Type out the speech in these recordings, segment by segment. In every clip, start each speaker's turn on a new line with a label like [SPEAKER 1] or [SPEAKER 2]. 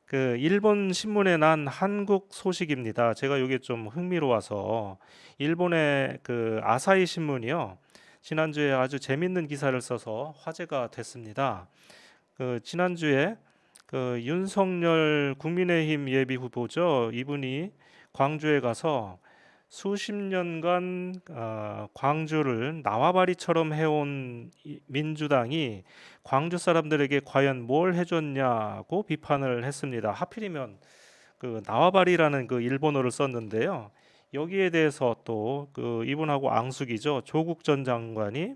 [SPEAKER 1] 그 일본 신문에 난 한국 소식입니다. 제가 이게 좀 흥미로워서 일본의 그 아사히 신문이요. 지난주에 아주 재밌는 기사를 써서 화제가 됐습니다. 그 지난주에 그 윤석열 국민의힘 예비 후보죠. 이분이 광주에 가서 수십 년간 광주를縄張리처럼 해온 민주당이 광주 사람들에게 과연 뭘 해줬냐고 비판을 했습니다. 하필이면 그 나와바리라는 그 일본어를 썼는데요. 여기에 대해서 또 그 이분하고 앙숙이죠. 조국 전 장관이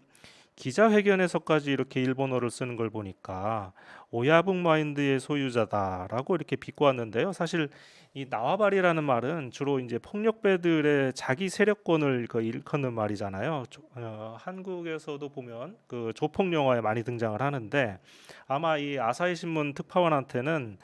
[SPEAKER 1] 기자회견에서까지 이렇게 일본어를 쓰는 걸 보니까 오야붕 마인드의 소유자다라고 이렇게 비꼬았는데요. 사실 이 나와바리라는 말은 주로 이제 폭력배들의 자기 세력권을 그 일컫는 말이잖아요. 한국에서도 보면 그 조폭 영화에 많이 등장을 하는데 아마 이 아사히 신문 특파원한테는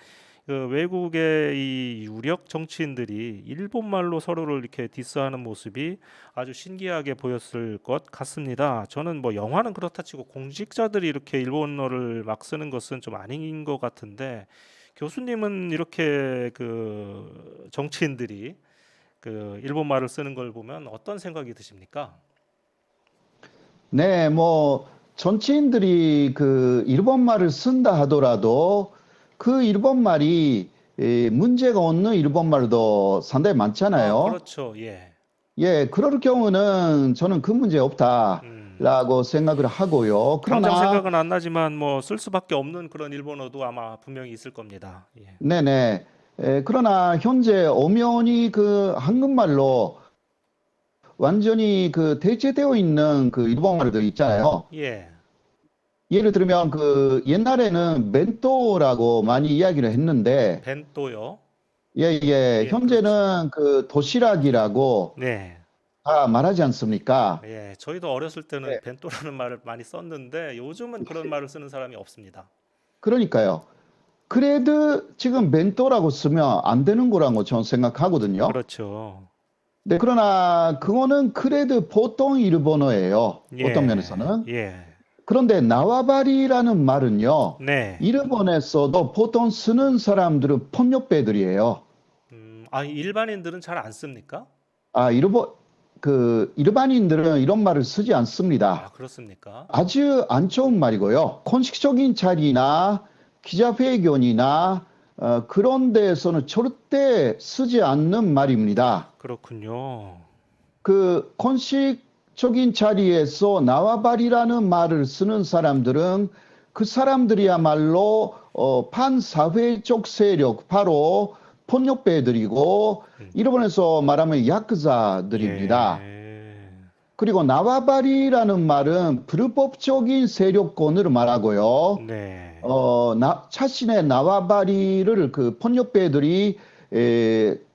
[SPEAKER 1] 그 외국의 이 유력 정치인들이 일본말로 서로를 이렇게 디스하는 모습이 아주 신기하게 보였을 것 같습니다. 저는 뭐 영화는 그렇다 치고 공직자들이 이렇게 일본어를 막 쓰는 것은 좀 아닌 것 같은데 교수님은 이렇게 그 정치인들이 그 일본말을 쓰는 걸 보면 어떤 생각이 드십니까?
[SPEAKER 2] 네, 뭐 정치인들이 그 일본말을 쓴다 하더라도 그 일본말이 문제가 없는 일본말도 상당히
[SPEAKER 1] 아,
[SPEAKER 2] 많잖아요.
[SPEAKER 1] 그렇죠. 예.
[SPEAKER 2] 예, 그럴 경우는 저는 그 문제
[SPEAKER 1] 음.
[SPEAKER 2] 없다라고 생각을 하고요.
[SPEAKER 1] 당장
[SPEAKER 2] 그러나
[SPEAKER 1] 생각은 안 나지만 뭐 쓸 수밖에 없는 그런 일본어도 아마 분명히 있을 겁니다. 예.
[SPEAKER 2] 네네. 그러나 현재 엄연히 그 한국말로 완전히 그 대체되어 있는 그 일본말들 있잖아요.
[SPEAKER 1] 예.
[SPEAKER 2] 예를 들면 그 옛날에는 멘토라고 많이 이야기를 했는데
[SPEAKER 1] 벤또요.
[SPEAKER 2] 예, 예.
[SPEAKER 1] 예, 그렇죠.
[SPEAKER 2] 현재는 그 도시락이라고
[SPEAKER 1] 네.
[SPEAKER 2] 다 말하지 않습니까?
[SPEAKER 1] 예, 저희도 어렸을 때는
[SPEAKER 2] 예.
[SPEAKER 1] 벤또라는 말을 많이 썼는데 요즘은 그런 말을 쓰는 사람이 없습니다.
[SPEAKER 2] 그러니까요. 그래도 지금 멘토라고 쓰면 안 되는 거라고 저는 생각하거든요.
[SPEAKER 1] 그렇죠.
[SPEAKER 2] 네, 그러나 그거는 그래도 보통 일본어예요. 어떤
[SPEAKER 1] 예,
[SPEAKER 2] 면에서는.
[SPEAKER 1] 예.
[SPEAKER 2] 그런데 나와바리라는 말은요.
[SPEAKER 1] 네.
[SPEAKER 2] 일본에서도 보통 쓰는 사람들은 폭력배들이에요.
[SPEAKER 1] 일반인들은 잘 안 씁니까?
[SPEAKER 2] 아, 그 일반인들은 이런 말을 쓰지
[SPEAKER 1] 아,
[SPEAKER 2] 않습니다.
[SPEAKER 1] 그렇습니까?
[SPEAKER 2] 아주 안 좋은 말이고요. 공식적인 자리나 기자회견이나 그런 데에서는 절대 쓰지 않는 말입니다.
[SPEAKER 1] 그렇군요.
[SPEAKER 2] 그 공식적인 자리에서 나와바리라는 말을 쓰는 사람들은 그 사람들이야말로 반사회적 세력, 바로 폭력배들이고
[SPEAKER 1] 음,
[SPEAKER 2] 일본에서 말하면 야쿠자들입니다.
[SPEAKER 1] 예.
[SPEAKER 2] 그리고 나와바리라는 말은 불법적인 세력권을 말하고요.
[SPEAKER 1] 네.
[SPEAKER 2] 자신의 나와바리를 그 폭력배들이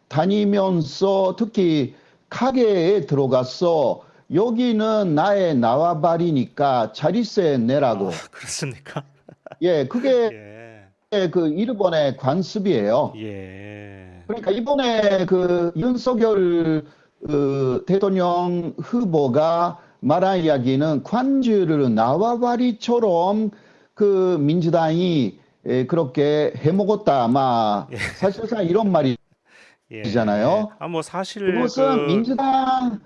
[SPEAKER 2] 다니면서 특히 가게에 들어가서 여기는 나의 나와바리니까 자리세
[SPEAKER 1] 아,
[SPEAKER 2] 내라고.
[SPEAKER 1] 그렇습니까?
[SPEAKER 2] 예, 그게
[SPEAKER 1] 예.
[SPEAKER 2] 그 일본의 관습이에요.
[SPEAKER 1] 예.
[SPEAKER 2] 그러니까 이번에 그 윤석열 대통령 후보가 말한 이야기는 관주를 나와바리처럼 그 민주당이 그렇게 해먹었다. 아마
[SPEAKER 1] 예.
[SPEAKER 2] 사실상 이런
[SPEAKER 1] 예.
[SPEAKER 2] 말이잖아요.
[SPEAKER 1] 아, 뭐 사실
[SPEAKER 2] 그것은
[SPEAKER 1] 그
[SPEAKER 2] 민주당,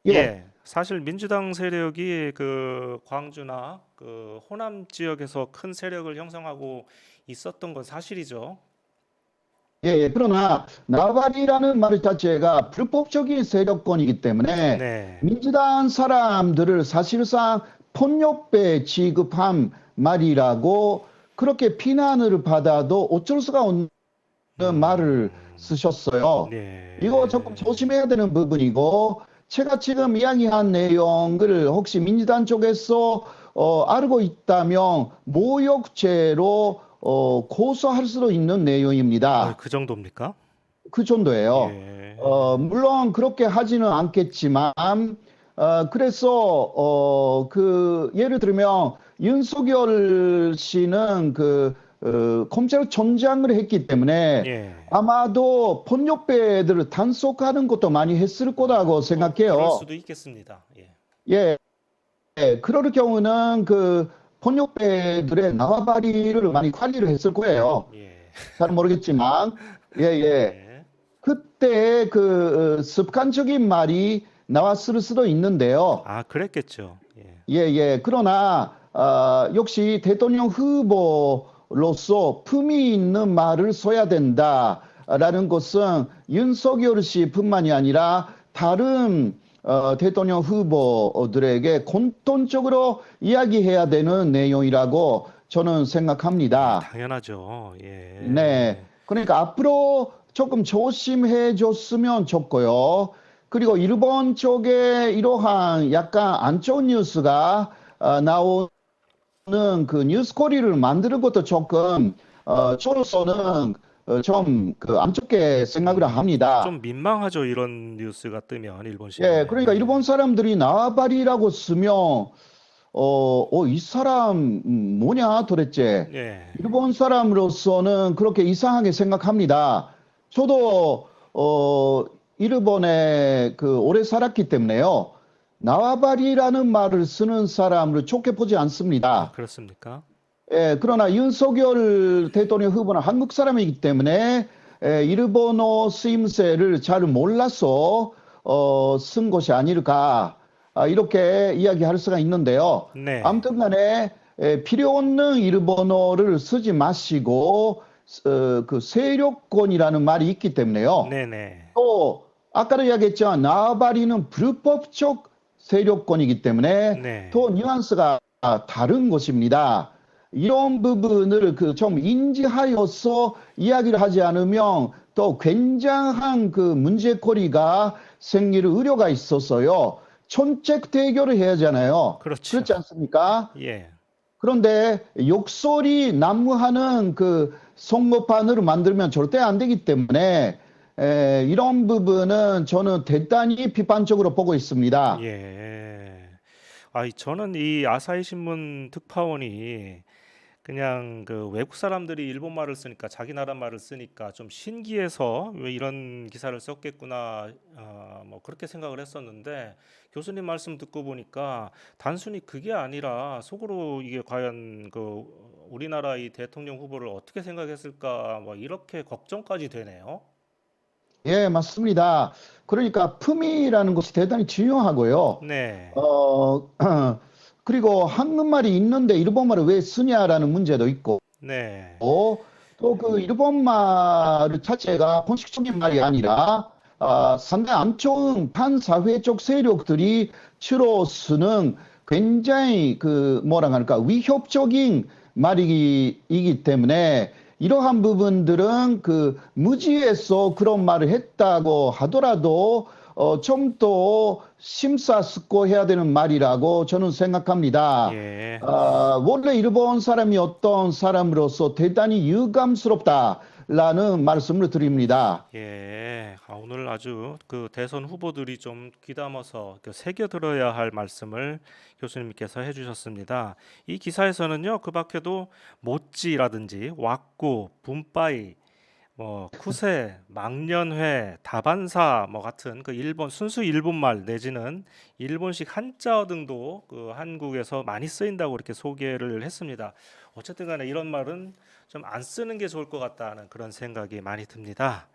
[SPEAKER 2] 예,
[SPEAKER 1] 예, 사실 민주당 세력이 그 광주나 그 호남 지역에서 큰 세력을 형성하고 있었던 건 사실이죠.
[SPEAKER 2] 예, 예. 그러나 나발이라는 말 자체가 불법적인 세력권이기 때문에
[SPEAKER 1] 네,
[SPEAKER 2] 민주당 사람들을 사실상 폭력배 취급한 말이라고 그렇게 비난을 받아도 어쩔 수가 없는 말을
[SPEAKER 1] 음,
[SPEAKER 2] 쓰셨어요. 이거 조금
[SPEAKER 1] 네,
[SPEAKER 2] 조심해야 되는 부분이고 제가 지금 이야기한 내용을 혹시 민주당 쪽에서 알고 있다면 모욕죄로 고소할 수도 있는 내용입니다.
[SPEAKER 1] 그 정도입니까?
[SPEAKER 2] 그 정도예요.
[SPEAKER 1] 예,
[SPEAKER 2] 물론 그렇게 하지는 않겠지만, 그래서, 예를 들면, 윤석열 씨는 검찰총장을 했기 때문에
[SPEAKER 1] 예,
[SPEAKER 2] 아마도 폭력배들을 단속하는 것도 많이 했을 거라고
[SPEAKER 1] 뭐 그럴
[SPEAKER 2] 생각해요.
[SPEAKER 1] 수도 있겠습니다. 예,
[SPEAKER 2] 예, 예, 그럴 경우는 그 폭력배들의縄張り를 많이 관리를 했을 거예요.
[SPEAKER 1] 예,
[SPEAKER 2] 잘 모르겠지만, 예, 예.
[SPEAKER 1] 네.
[SPEAKER 2] 그때 그 습관적인 말이 나왔을 수도 있는데요.
[SPEAKER 1] 아, 그랬겠죠. 예.
[SPEAKER 2] 예, 예. 그러나, 역시 대통령 후보로서 품위 있는 말을 써야 된다라는 것은 윤석열 씨뿐만이 아니라 다른 대통령 후보들에게 공통적으로 이야기해야 되는 내용이라고 저는
[SPEAKER 1] 아,
[SPEAKER 2] 생각합니다.
[SPEAKER 1] 당연하죠.
[SPEAKER 2] 네.
[SPEAKER 1] 예.
[SPEAKER 2] 그러니까 앞으로 조금 조심해 줬으면 좋고요. 그리고 일본 쪽에 이러한 약간 안 좋은 뉴스가 나오는 그 뉴스코리를 만드는 것도 조금 저로서는 좀 그 안 좋게 생각을 합니다.
[SPEAKER 1] 좀 민망하죠. 이런 뉴스가 뜨면 일본
[SPEAKER 2] 예,
[SPEAKER 1] 신문에.
[SPEAKER 2] 그러니까 일본 사람들이 나와바리라고 쓰면 이 사람 뭐냐 도대체.
[SPEAKER 1] 예.
[SPEAKER 2] 일본 사람으로서는 그렇게 이상하게 생각합니다. 저도 일본에 그 오래 살았기 때문에요. 나와바리라는 말을 쓰는 사람을 좋게 보지
[SPEAKER 1] 아,
[SPEAKER 2] 않습니다.
[SPEAKER 1] 그렇습니까?
[SPEAKER 2] 예, 그러나 윤석열 대통령 후보는 한국 사람이기 때문에 일본어 쓰임새를 잘 몰라서 쓴 것이 아닐까 이렇게 이야기할 수가 있는데요.
[SPEAKER 1] 네.
[SPEAKER 2] 아무튼 간에 필요 없는 일본어를 쓰지 마시고 그 세력권이라는 말이 있기 때문에요.
[SPEAKER 1] 네네.
[SPEAKER 2] 또 아까도 이야기했지만 나와바리는 불법적 세력권이기 때문에
[SPEAKER 1] 네.
[SPEAKER 2] 더 뉘앙스가 다른 것입니다. 이런 부분을 그 좀 인지하여서 이야기를 하지 않으면 또 굉장한 그 문제거리가 생길 우려가 있어서요. 촌책 대결을 해야 하잖아요.
[SPEAKER 1] 그렇죠.
[SPEAKER 2] 그렇지 않습니까?
[SPEAKER 1] 예.
[SPEAKER 2] 그런데 욕설이 난무하는 그 선거판을 만들면 절대 안 되기 때문에 이런 부분은 저는 대단히 비판적으로 보고 있습니다.
[SPEAKER 1] 예. 저는 이 아사히 신문 특파원이 그냥 그 외국 사람들이 일본 말을 쓰니까 자기 나라 말을 쓰니까 좀 신기해서 왜 이런 기사를 썼겠구나 뭐 그렇게 생각을 했었는데 교수님 말씀 듣고 보니까 단순히 그게 아니라 속으로 이게 과연 그 우리나라 이 대통령 후보를 어떻게 생각했을까 뭐 이렇게 걱정까지 되네요.
[SPEAKER 2] 예, 맞습니다. 그러니까 품위라는 것이 대단히 중요하고요.
[SPEAKER 1] 네.
[SPEAKER 2] 어, 그리고 한국말이 있는데 일본말을 왜 쓰냐라는 문제도 있고,
[SPEAKER 1] 네.
[SPEAKER 2] 또 그 일본말 자체가 본식적인 말이 아니라, 상당히 안 좋은 반사회적 세력들이 주로 쓰는 굉장히 그 뭐라 할까, 위협적인 말이기 때문에 이러한 부분들은 그 무지에서 그런 말을 했다고 하더라도 좀 더 심사숙고해야 되는 말이라고 저는 생각합니다.
[SPEAKER 1] 예.
[SPEAKER 2] 원래 일본 사람이 어떤 사람으로서 대단히 유감스럽다라는 말씀을 드립니다.
[SPEAKER 1] 예. 오늘 아주 그 대선 후보들이 좀 귀담아서 새겨 들어야 할 말씀을 교수님께서 해주셨습니다. 이 기사에서는요, 그 밖에도 모찌라든지 왁구, 분빠이, 뭐 쿠세, 망년회, 다반사 뭐 같은 그 일본 순수 일본말 내지는 일본식 한자어 등도 그 한국에서 많이 쓰인다고 이렇게 소개를 했습니다. 어쨌든 간에 이런 말은 좀 안 쓰는 게 좋을 것 같다는 그런 생각이 많이 듭니다.